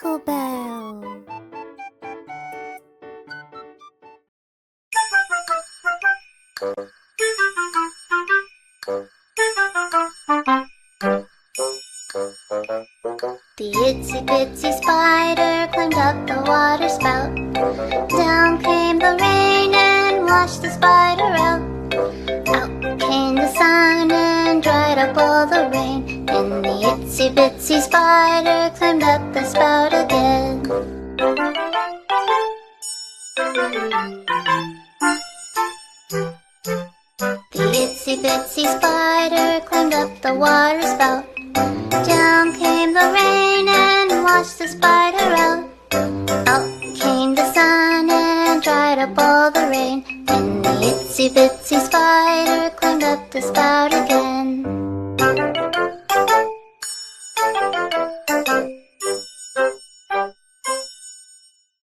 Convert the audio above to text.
Twinkle Bell. The itsy bitsy spider climbed up the water spout. Down came the rain and washed the spider out. Out came the sun and dried up all the rain. And the itsy bitsy spider climbed up the spout again. The itsy bitsy spider climbed up the water spout. Down came the rain and washed the spider out. Out came the sun and dried up all the rain. And the itsy bitsy spider climbed up the spout again.